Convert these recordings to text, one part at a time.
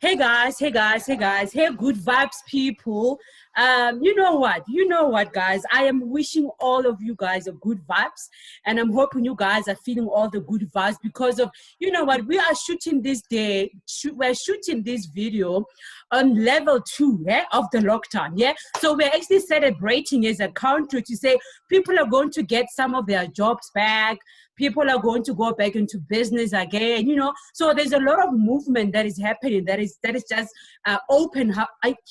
Hey guys, hey guys, hey guys, hey good vibes people. You know what, guys? I am wishing all of you guys a good vibes, and I'm hoping you guys are feeling all the good vibes because of we are shooting this day. We're shooting this video on level 2 of the lockdown. So we're actually celebrating as a country to say people are going to get some of their jobs back. People are going to go back into business again. So there's a lot of movement that is happening that is just open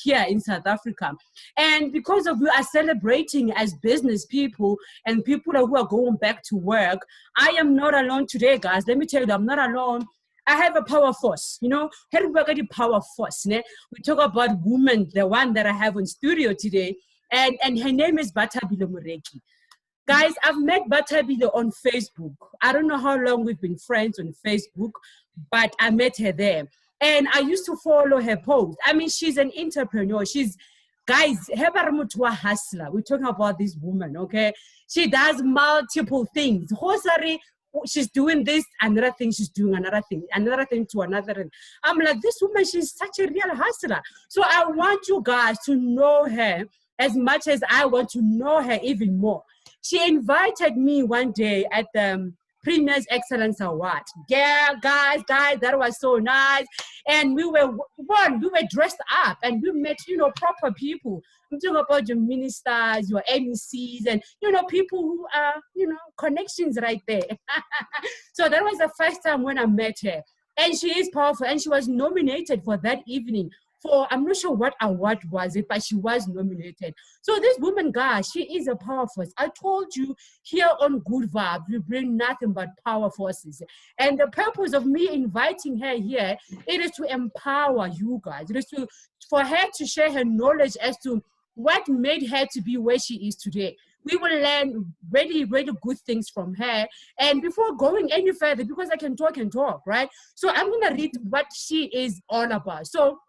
here in South Africa. And because of we are celebrating as business people and people who are going back to work, I am not alone today, guys. Let me tell you, I'm not alone. I have a power force, everybody power force. We talk about women, the one that I have in studio today, and her name is Bathabile Moreki. Guys, I've met Bathabile on Facebook. I don't know how long we've been friends on Facebook, but I met her there. And I used to follow her posts. I mean, she's an entrepreneur. Guys, hustler. We're talking about this woman, okay? She does multiple things. She's doing this, another thing, she's doing another thing to another thing. I'm like, this woman, she's such a real hustler. So I want you guys to know her as much as I want to know her even more. She invited me one day at the Premier's Excellence Award. Yeah, guys, that was so nice. And we were dressed up and we met, proper people. I'm talking about your ministers, your MECs, and, people who are, connections right there. So that was the first time when I met her. And she is powerful. And she was nominated for that evening for, I'm not sure what award was it, but she was nominated. So this woman, guys, she is a power force. I told you here on Good Vibes, we bring nothing but power forces. And the purpose of me inviting her here, it is to empower you guys. It is for her to share her knowledge as to what made her to be where she is today. We will learn really, really good things from her. And before going any further, because I can talk and talk, right? So I'm going to read what she is all about. So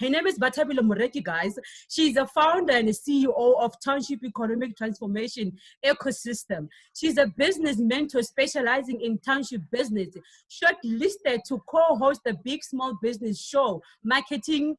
her name is Bathabile Moreki, guys. She's a founder and a CEO of Township Economic Transformation Ecosystem. She's a business mentor specializing in township business, shortlisted to co-host the Big Small Business Show, marketing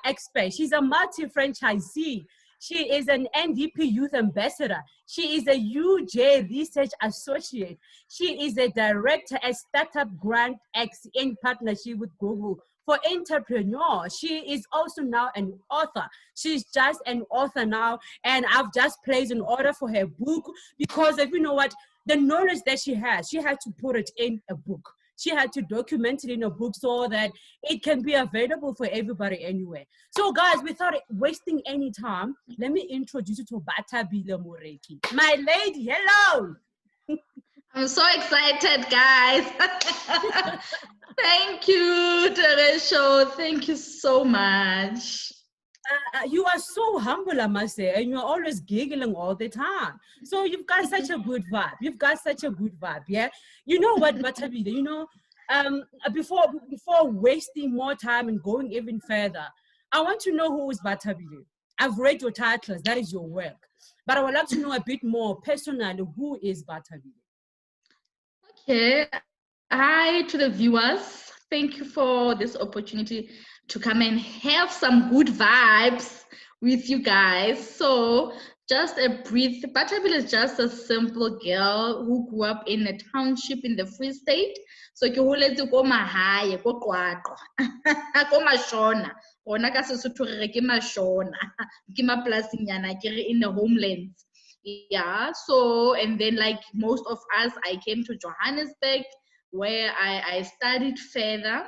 expert. She's a multi-franchisee. She is an NDP Youth Ambassador. She is a UJ Research Associate. She is a director at Startup Grant X in partnership with Google for entrepreneurs. She is also now an author. She's just an author now, and I've just placed an order for her book because of, the knowledge that she has, she had to put it in a book. She had to document it in a book so that it can be available for everybody anywhere. So guys, without wasting any time, let me introduce you to Bathabile Moreki. My lady, hello. I'm so excited, guys. Thank you, Teresho. Thank you so much. You are so humble, I must say, and you're always giggling all the time. So you've got such a good vibe. Yeah. You know what, Bathabile, before wasting more time and going even further, I want to know who is Bathabile. I've read your titles, that is your work. But I would like to know a bit more personally, who is Bathabile? Okay. Hi to the viewers. Thank you for this opportunity to come and have some good vibes with you guys. So just a brief, Bathabile is just a simple girl who grew up in a township in the Free State. So ke holetse ko mahae, ko Qwaqwa, ko Mashona. Rona ka Sesotho re re ke Mashona, ke maplasinyana ke re in the homelands. Yeah, so, and then like most of us, I came to Johannesburg where I studied further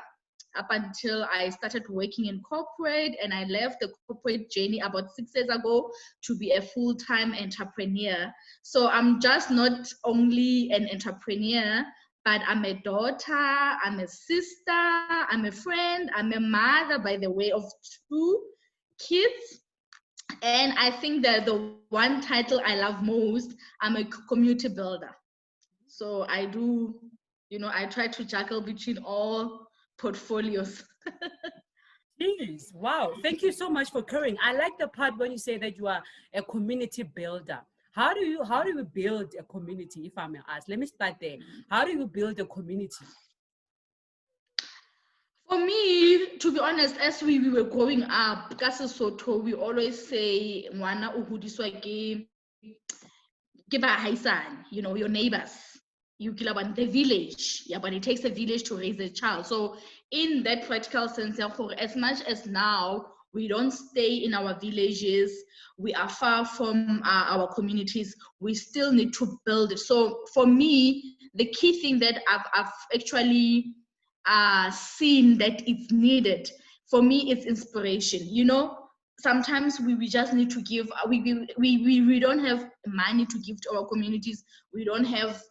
up until I started working in corporate, and I left the corporate journey about 6 years ago to be a full-time entrepreneur. So I'm just not only an entrepreneur, but I'm a daughter, I'm a sister, I'm a friend, I'm a mother, by the way, of 2 kids. And I think that the one title I love most, I'm a community builder. So I do, I try to juggle between all portfolios. Jeez, wow. Thank you so much for sharing. I like the part when you say that you are a community builder. How do you build a community, if I may ask? Let me start there. How do you build a community? For me, to be honest, as we were growing up, ka Sesotho, we always say, "Ngwana o hodiswa ke baahisane," your neighbors. You kila ban the village. Yeah, but it takes a village to raise a child. So in that practical sense, therefore, as much as now we don't stay in our villages, we are far from our communities, we still need to build it. So for me, the key thing that I've actually seen that it's needed for me is inspiration. Sometimes we just need to give. We don't have money to give to our communities. We don't have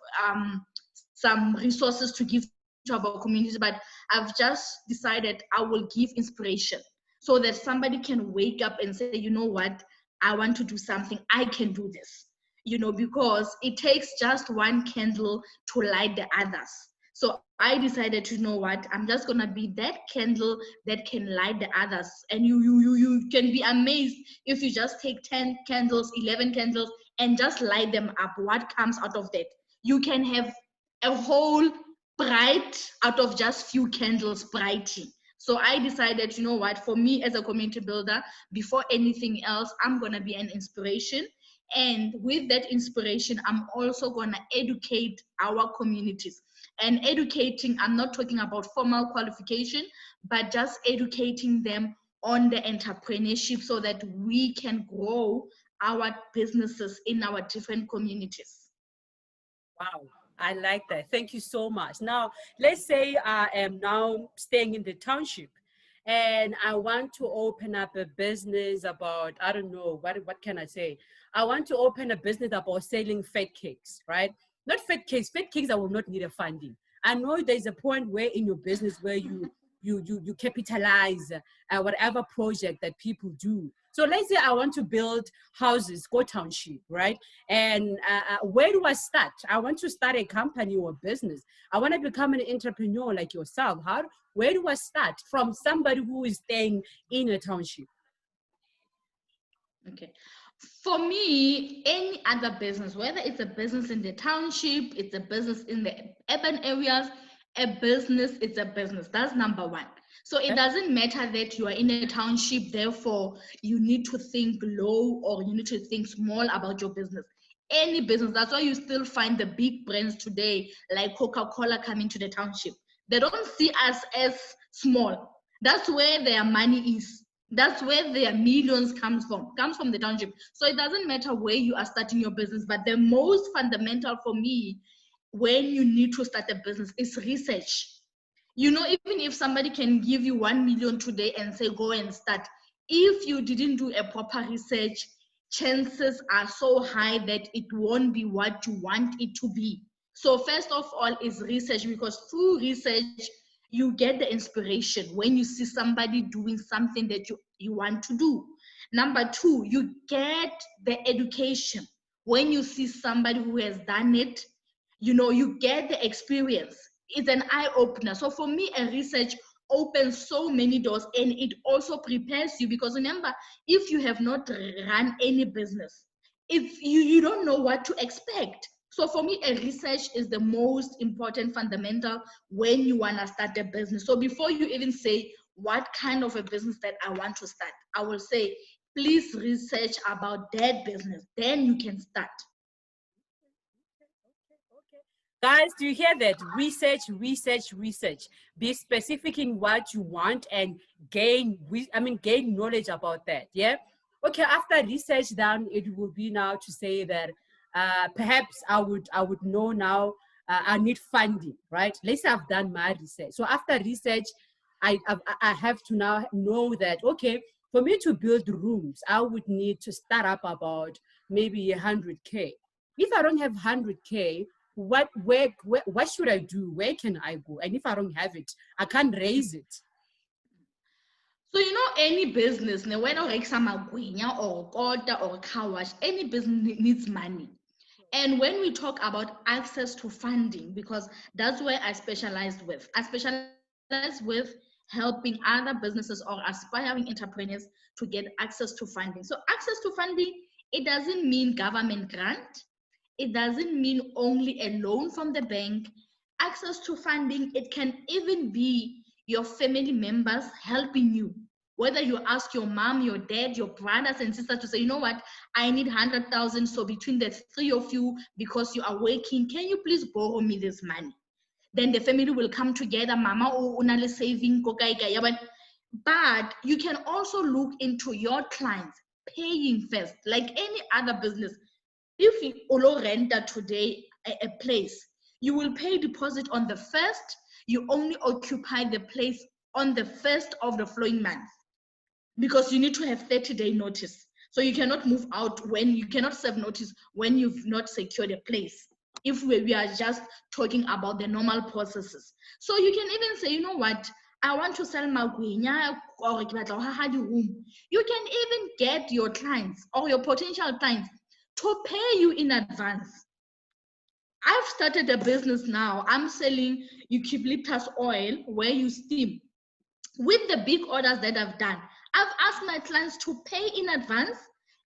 some resources to give to our communities, but I've just decided I will give inspiration so that somebody can wake up and say, you know what, I want to do something, I can do this, because it takes just one candle to light the others. So I decided, you know what, I'm just gonna be that candle that can light the others. And you can be amazed if you just take 10 candles, 11 candles, and just light them up. What comes out of that? You can have a whole bright out of just few candles brighting. So I decided, you know what, for me as a community builder, before anything else, I'm gonna be an inspiration. And with that inspiration, I'm also gonna educate our communities. And educating, I'm not talking about formal qualification, but just educating them on the entrepreneurship so that we can grow our businesses in our different communities. Wow, I like that. Thank you so much. Now, let's say I am now staying in the township and I want to open up a business about, I don't know, what can I say? I want to open a business about selling fat cakes, right? Not fat cakes, I will not need a funding. I know there's a point where in your business where you capitalize whatever project that people do. So let's say I want to build houses, go township, right? And where do I start? I want to start a company or a business. I want to become an entrepreneur like yourself. Where do I start from somebody who is staying in a township? Okay. For me, any other business, whether it's a business in the township, it's a business in the urban areas, a business, it's a business. That's number one. So it doesn't matter that you are in a township, therefore you need to think low or you need to think small about your business. Any business, that's why you still find the big brands today, like Coca-Cola, coming to the township. They don't see us as small. That's where their money is. That's where their millions comes from the township. So it doesn't matter where you are starting your business, but the most fundamental for me when you need to start a business is research. Even if somebody can give you 1 million today and say go and start, if you didn't do a proper research, chances are so high that it won't be what you want it to be. So first of all is research, because through research you get the inspiration when you see somebody doing something that you want to do. Number two, you get the education when you see somebody who has done it. You get the experience. It's an eye-opener. So for me, a research opens so many doors, and it also prepares you, because remember, if you have not run any business, if you don't know what to expect. So for me, a research is the most important fundamental when you want to start a business. So before you even say what kind of a business that I want to start, I will say, please research about that business, then you can start. Guys, do you hear that? Research, research, research. Be specific in what you want and gain knowledge about that. Yeah. Okay. After research, then it will be now to say that perhaps I would know now. I need funding, right? Let's say I've done my research. So after research, I have to now know that okay, for me to build rooms, I would need to start up about maybe 100K. If I don't have 100K, what should I do? Where can I go? And if I don't have it, I can't raise it. So any business, whether it's a magwenya or kota or car wash, any business needs money. And when we talk about access to funding, because that's where I specialized with. I specialize with helping other businesses or aspiring entrepreneurs to get access to funding. So access to funding, it doesn't mean government grant. It doesn't mean only a loan from the bank. Access to funding, it can even be your family members helping you. Whether you ask your mom, your dad, your brothers and sisters to say, you know what, I need 100,000. So between the three of you, because you are working, can you please borrow me this money? Then the family will come together. Mama, unale saving. But you can also look into your clients paying first, like any other business. If you rent today a place, you will pay deposit on the first. You only occupy the place on the first of the following month, because you need to have 30-day notice. So you cannot move out when you cannot serve notice when you've not secured a place. If we are just talking about the normal processes. So you can even say, you know what, I want to sell magwinya or room. You can even get your clients or your potential clients to pay you in advance. I've started a business now. I'm selling eucalyptus oil where you steam. With the big orders that I've done, I've asked my clients to pay in advance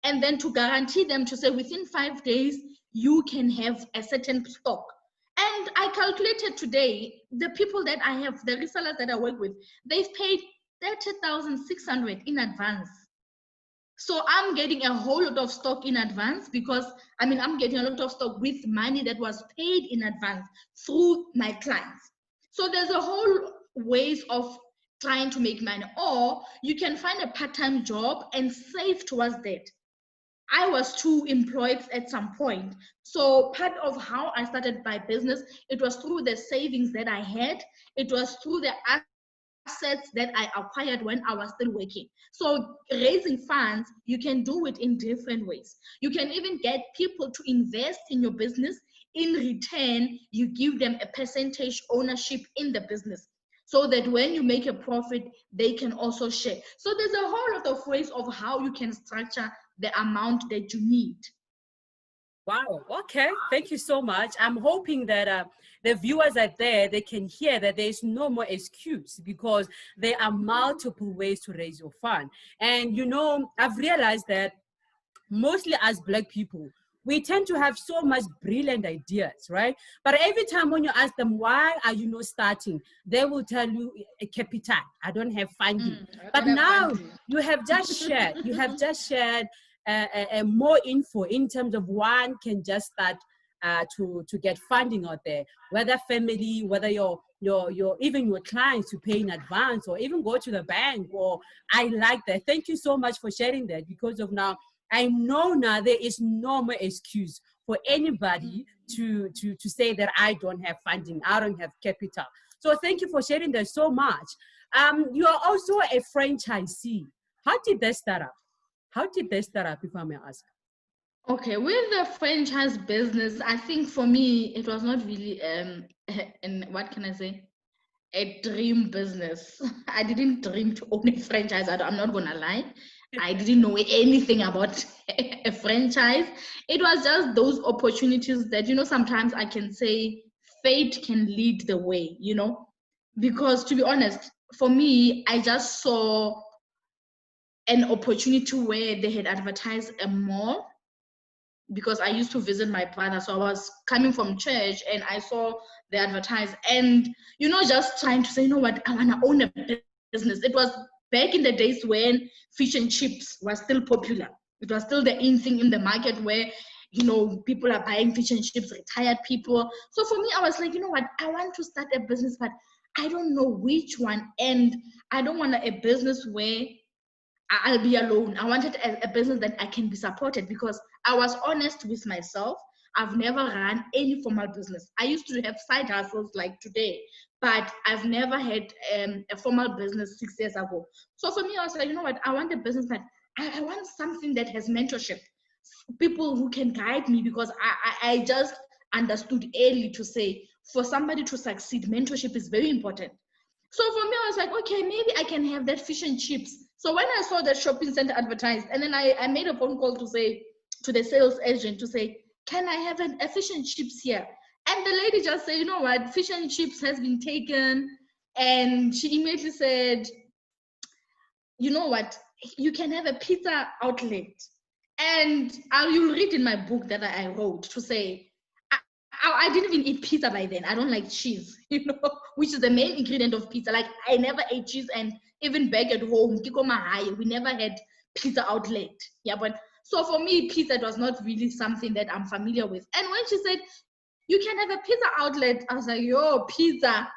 and then to guarantee them to say within 5 days, you can have a certain stock. And I calculated today, the people that I have, the resellers that I work with, they've paid 30,600 in advance. So I'm getting a whole lot of stock in advance because, I'm getting a lot of stock with money that was paid in advance through my clients. So there's a whole ways of trying to make money, or you can find a part-time job and save towards that. I was too employed at some point. So part of how I started my business, it was through the savings that I had. It was through the assets that I acquired when I was still working. So raising funds, you can do it in different ways. You can even get people to invest in your business. In return, you give them a percentage ownership in the business, so that when you make a profit, they can also share. So there's a whole lot of ways of how you can structure the amount that you need. Wow. Okay. Thank you so much. I'm hoping that the viewers out there, they can hear that there is no more excuse, because there are multiple ways to raise your fund. And, I've realized that mostly as Black people, we tend to have so much brilliant ideas, right? But every time when you ask them, why are you not starting? They will tell you, a capital, I don't have funding. But now you have just shared more info in terms of one can just start to get funding out there, whether family, whether your even your clients to pay in advance, or even go to the bank. Or I like that. Thank you so much for sharing that, because of now I know now there is no more excuse for anybody to say that I don't have funding, I don't have capital. So thank you for sharing that so much. You are also a franchisee. How did that start up? If I may ask? Okay, with the franchise business, I think for me, it was not really, and what can I say, a dream business. I didn't dream to own a franchise. I'm not gonna lie. I didn't know anything about a franchise. It was just those opportunities that, sometimes I can say fate can lead the way, because to be honest, for me, I just saw an opportunity where they had advertised a mall, because I used to visit my brother. So I was coming from church and I saw the advertise, and just trying to say, you know what, I want to own a business. It was back in the days when fish and chips was still popular. It was still the in thing in the market where people are buying fish and chips, retired people. So for me, I was like, you know what, I want to start a business, but I don't know which one. And I don't want a business where I'll be alone. I wanted a business that I can be supported, because I was honest with myself. I've never run any formal business. I used to have side hustles like today, but I've never had a formal business 6 years ago. So for me, I was like, you know what? I want a business that I want something that has mentorship, people who can guide me, because I just understood early to say, for somebody to succeed, mentorship is very important. So for me, I was like, okay, maybe I can have that fish and chips. So when I saw the shopping center advertised, and then I made a phone call to say to the sales agent to say, can I have a fish and chips here? And the lady just said, you know what, fish and chips has been taken. And she immediately said, you know what, you can have a pizza outlet. And you'll read in my book that I wrote to say, I didn't even eat pizza by then. I don't like cheese, which is the main ingredient of pizza. Like, I never ate cheese, and even back at home, we never had pizza outlet. Yeah, but so for me, pizza was not really something that I'm familiar with. And when she said, you can have a pizza outlet, I was like, yo, pizza.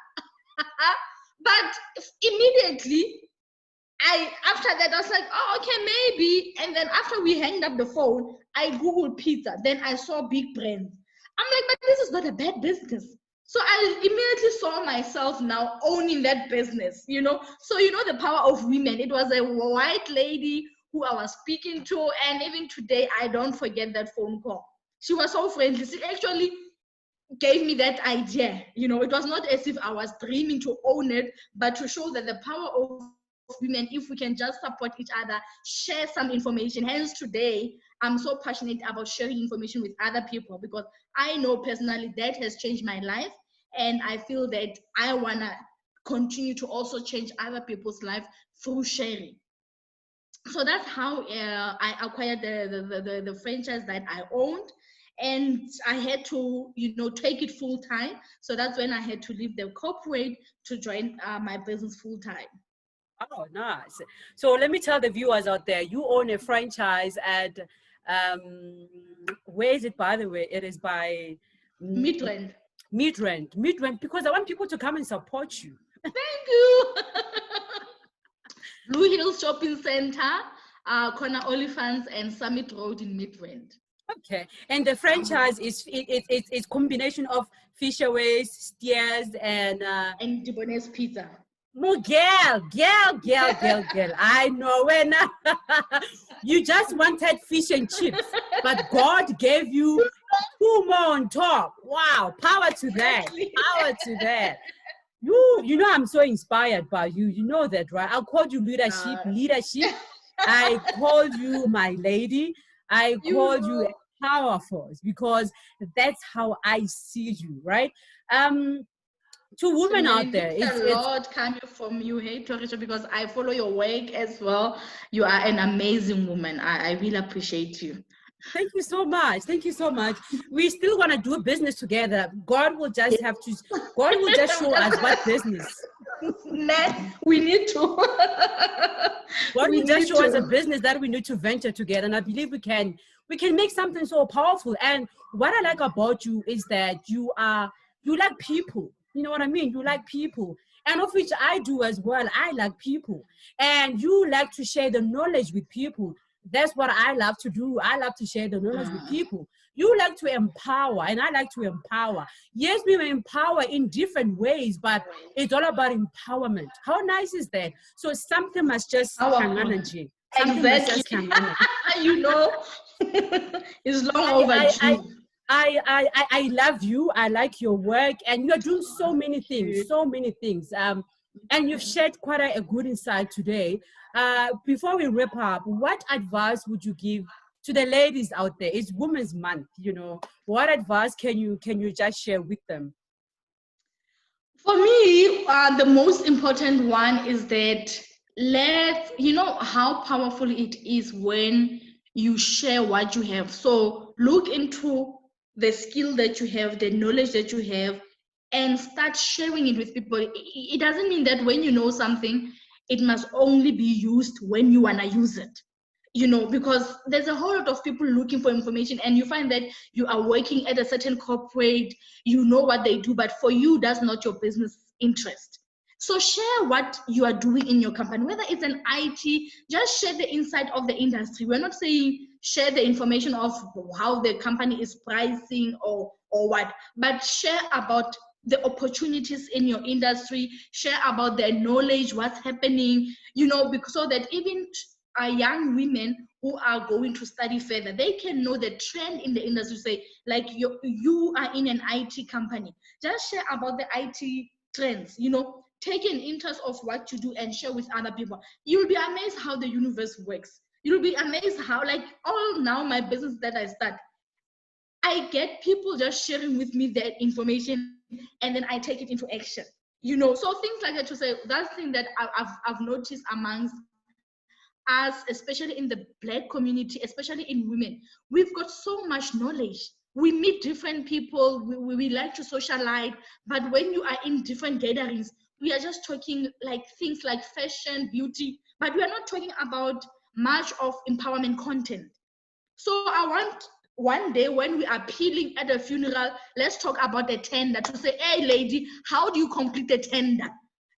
But immediately, after that, I was like, oh, okay, maybe. And then after we hanged up the phone, I Googled pizza. Then I saw big brands. I'm like, but this is not a bad business. So I immediately saw myself now owning that business, you know. So, you know, the power of women. It was a white lady who I was speaking to. And even today, I don't forget that phone call. She was so friendly. She actually gave me that idea. You know, it was not as if I was dreaming to own it, but to show that the power of women, if we can just support each other, share some information. Hence today, I'm so passionate about sharing information with other people, because I know personally that has changed my life, and I feel that I want to continue to also change other people's life through sharing. So that's how I acquired the franchise that I owned, and I had to, you know, take it full time. So that's when I had to leave the corporate to join my business full time. Oh, nice. So let me tell the viewers out there, you own a franchise at, where is it, by the way? It is by Midrand. Midrand, because I want people to come and support you. Thank you. Blue Hills Shopping Center, Corner Olifants, and Summit Road in Midrand. Okay, and the franchise is it's combination of Fisherways, Steers, and Debonair's Pizza. more girl. I know when you just wanted fish and chips, but God gave you 2 more on top. Wow, power to that. Power to that. You know, I'm so inspired by you. You know that, right? I called you leadership. I called you my lady. I called you powerful, because that's how I see you, right? To women out there, it's a lot coming from you, hey Torisha, because I follow your work as well. You are an amazing woman. I really appreciate you. Thank you so much. Thank you so much. We still want to do business together. God will just show us what business. We need to. God will just show us a business that we need to venture together. And I believe we can make something so powerful. And what I like about you is that you like people. You know what I mean? You like people. And of which I do as well. I like people. And you like to share the knowledge with people. That's what I love to do. I love to share the knowledge with people. You like to empower, and I like to empower. Yes, we will empower in different ways, but it's all about empowerment. How nice is that? So something must just energy. Exactly. You know, it's long overdue. I love you. I like your work, and you're doing so many things. And you've shared quite a good insight today. Before we wrap up, what advice would you give to the ladies out there? It's Women's Month, you know. What advice can you just share with them? For me, the most important one is that you know how powerful it is when you share what you have. So look into the skill that you have, the knowledge that you have, and start sharing it with people. It doesn't mean that when you know something, it must only be used when you want to use it. You know, because there's a whole lot of people looking for information, and you find that you are working at a certain corporate, you know what they do, but for you, that's not your business interest. So share what you are doing in your company, whether it's an IT, just share the insight of the industry. We're not saying share the information of how the company is pricing or what, but share about the opportunities in your industry, share about their knowledge, what's happening, you know, because so that even young women who are going to study further, they can know the trend in the industry. Say, like you are in an IT company, just share about the IT trends, you know, take an interest of what you do and share with other people. You'll be amazed how the universe works. You'll be amazed how, like, all now my business that I start, I get people just sharing with me their information, and then I take it into action. You know, so things like that, to say that's the thing that I've noticed amongst us, especially in the Black community, especially in women. We've got so much knowledge. we meet different people, we like to socialize, but when you are in different gatherings, we are just talking like things like fashion, beauty, but we are not talking about much of empowerment content. So I want one day when we are peeling at a funeral, let's talk about the tender, to say, hey lady, how do you complete the tender?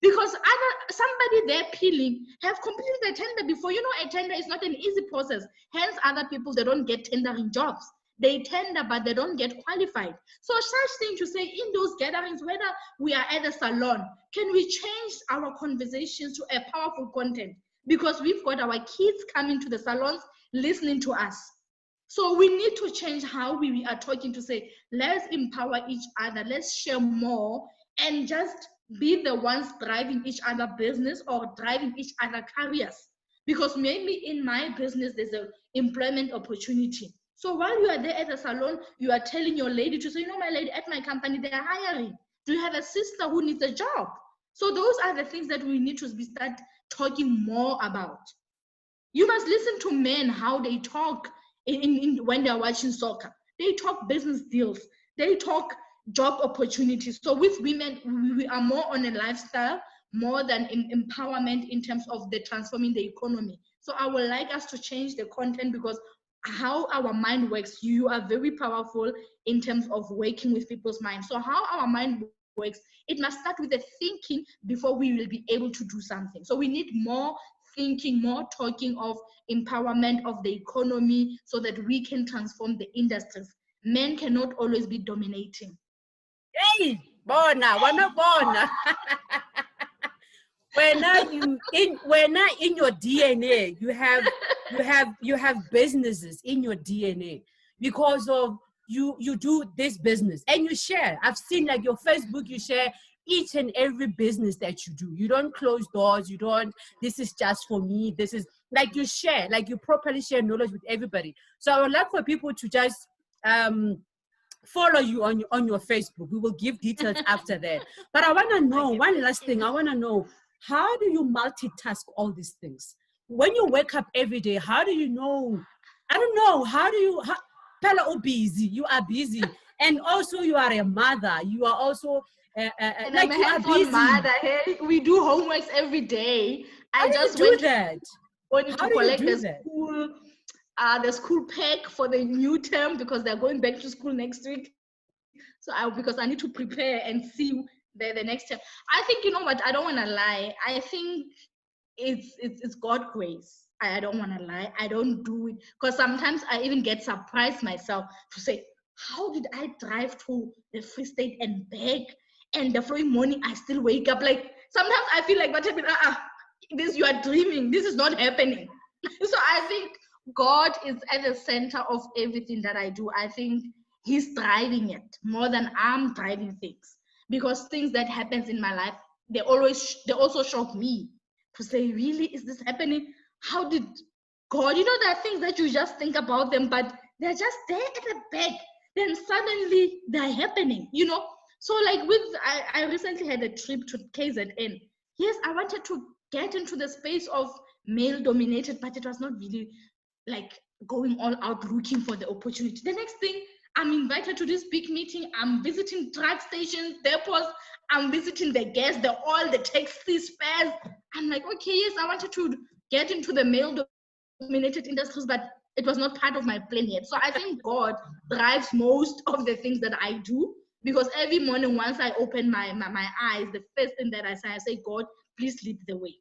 Because somebody there peeling have completed the tender before. You know, a tender is not an easy process. Hence, other people, they don't get tendering jobs. They tender, but they don't get qualified. So such thing to say in those gatherings, whether we are at a salon, can we change our conversations to a powerful content? Because we've got our kids coming to the salons, listening to us. So we need to change how we are talking, to say, let's empower each other, let's share more, and just be the ones driving each other business or driving each other careers. Because maybe in my business, there's an employment opportunity. So while you are there at the salon, you are telling your lady to say, you know, my lady, at my company, they are hiring. Do you have a sister who needs a job? So those are the things that we need to start talking more about. You must listen to men, how they talk when they're watching soccer. They talk business deals. They talk job opportunities. So with women, we are more on a lifestyle, more than in empowerment in terms of the transforming the economy. So I would like us to change the content, because how our mind works, you are very powerful in terms of working with people's minds. So how our mind works, it must start with the thinking before we will be able to do something. So we need more thinking, more talking of empowerment of the economy, so that we can transform the industries. Men cannot always be dominating. Hey, bona, wana bona. When in your DNA, you have businesses in your DNA, because of you do this business and you share. I've seen like your Facebook, you share each and every business that you do. You don't close doors. You don't, this is just for me. This is like you share, like you properly share knowledge with everybody. So I would like for people to just follow you on your Facebook. We will give details after that. But I want to know one last thing. I want to know, how do you multitask all these things? When you wake up every day, how do you know? I don't know. How do you? Busy. You are busy, and also you are a mother. You are also And like I'm a you are busy. mother. Hey, we do homeworks every day. How I do just you do that? going How to do you collect do that? the school pack for the new term, because they're going back to school next week. So because I need to prepare and see the next term. I think, you know what, I don't want to lie. I think it's God grace. I don't want to lie. I don't do it, because sometimes I even get surprised myself to say, how did I drive to the Free State and back, and the following morning I still wake up? Like sometimes I feel like, this, you are dreaming. This is not happening. So I think God is at the center of everything that I do. I think He's driving it more than I'm driving things, because things that happens in my life, they also shock me to say, really, is this happening? How did God? You know, there are things that you just think about them, but they're just there at the back. Then suddenly they're happening, you know. So like I recently had a trip to KZN. Yes, I wanted to get into the space of male dominated, but it was not really like going all out looking for the opportunity. The next thing, I'm invited to this big meeting. I'm visiting track stations, depots. I'm visiting the gas, the oil, the taxi spares. I'm like, okay, yes, I wanted to get into the male-dominated industries, but it was not part of my plan yet. So I think God drives most of the things that I do, because every morning once I open my eyes, the first thing that I say, God, please lead the way.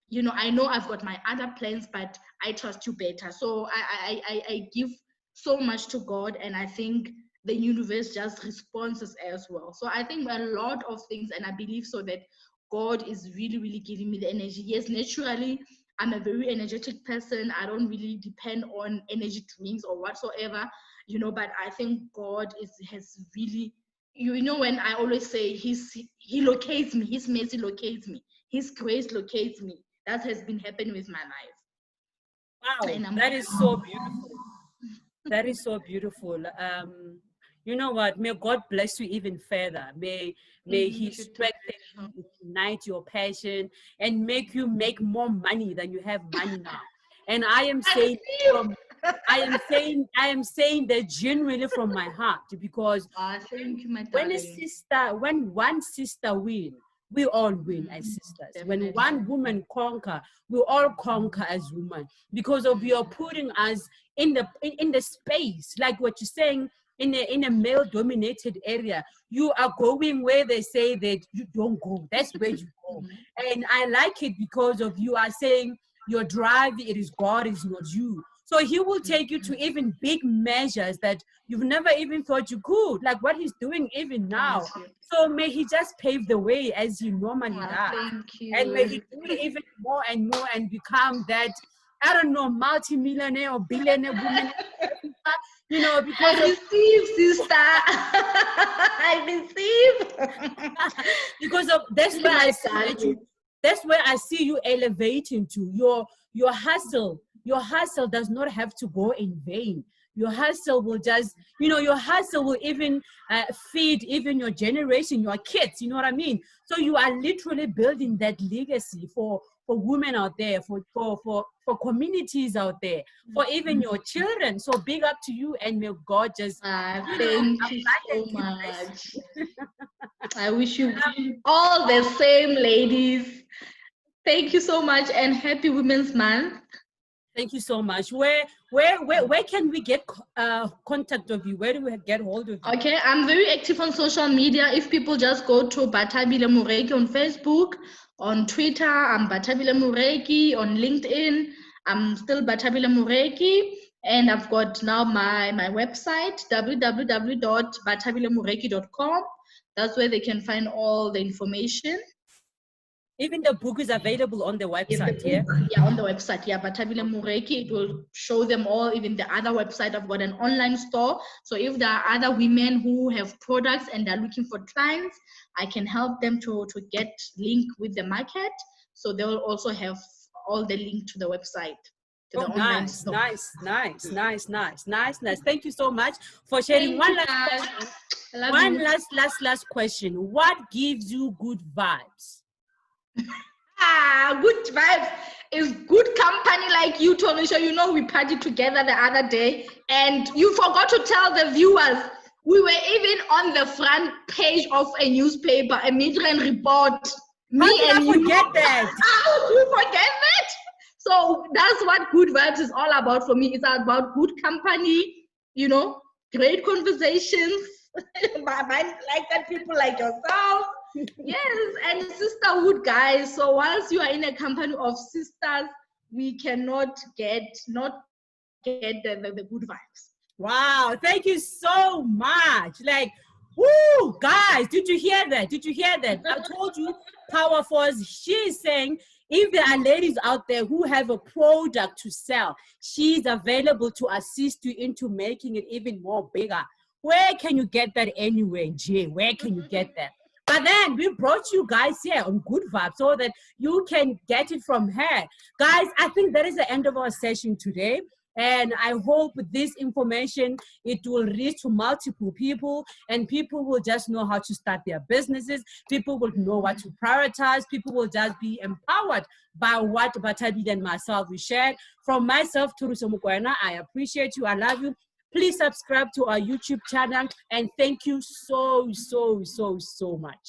You know I've got my other plans, but I trust you better. So I give so much to God, and I think the universe just responds as well. So I think a lot of things, and I believe so that God is really, really giving me the energy. Yes, naturally, I'm a very energetic person. I don't really depend on energy drinks or whatsoever, you know, but I think God has really, you know, when I always say he locates me, his mercy locates me, his grace locates me. That has been happening with my life. Wow, that is so beautiful. That is so beautiful. You know what? May God bless you even further. May He strengthen you, ignite your passion, and make you make more money than you have money now. And I am saying I am saying that genuinely from my heart, because Thank you, my when when one sister win, we all win as sisters. Definitely. When one woman conquer, we all conquer as women, because of you're putting us in the space, like what you're saying, in a male dominated area. You are going where they say that you don't go. That's where you go. And I like it because of you are saying your drive, it is God, is not you. So he will take you to even big measures that you've never even thought you could, like what he's doing even now. So may he just pave the way as he normally does. Thank you. And may he do it even more and more and become that, I don't know, multi-millionaire or billionaire woman. You know, because I receive, sister. I receive. Because of that's where I see that you, that's where I see you elevating to. Your hustle does not have to go in vain. Your hustle will just, you know, your hustle will even feed even your generation, your kids, you know what I mean? So you are literally building that legacy for women out there, for communities out there, for even your children. So big up to you, and may God just thank you so much. I wish you all the same, ladies. Thank you so much, and happy Women's Month. Thank you so much. Where can we get contact of you? Where do we get hold of you? Okay, I'm very active on social media. If people just go to Bathabile Moreki on Facebook, on Twitter, I'm Bathabile Moreki, on LinkedIn, I'm still Bathabile Moreki, and I've got now my website, www.bathabilemoreki.com. That's where they can find all the information. Even the book is available on the website, yeah, on the website, yeah, Bathabile Moreki. It will show them all. Even the other website, I've got an online store. So if there are other women who have products and they're looking for clients, I can help them to get link with the market. So they will also have all the link to the website. To the online store. Nice. Thank you so much for sharing. One last question. What gives you good vibes? Good vibes is good company like you, Tonisha. You know, we partied together the other day, and you forgot to tell the viewers we were even on the front page of a newspaper, a Midrand report. How did I forget that? You forget that? So that's what good vibes is all about for me. It's about good company, you know, great conversations. Like that, people like yourself. Yes, and sisterhood, guys. So once you are in a company of sisters, we cannot get the good vibes. Wow, thank you so much. Like, woo, guys, did you hear that? Did you hear that? I told you, Power Force, she's saying if there are ladies out there who have a product to sell, she's available to assist you into making it even more bigger. Where can you get that anyway, Jay? Where can you get that? But then we brought you guys here on Good Vibes so that you can get it from her. Guys, I think that is the end of our session today. And I hope this information, it will reach to multiple people, and people will just know how to start their businesses. People will know what to prioritize. People will just be empowered by what Bathabile and myself we shared. From myself, Thuruso Mokoena, I appreciate you. I love you. Please subscribe to our YouTube channel, and thank you so much.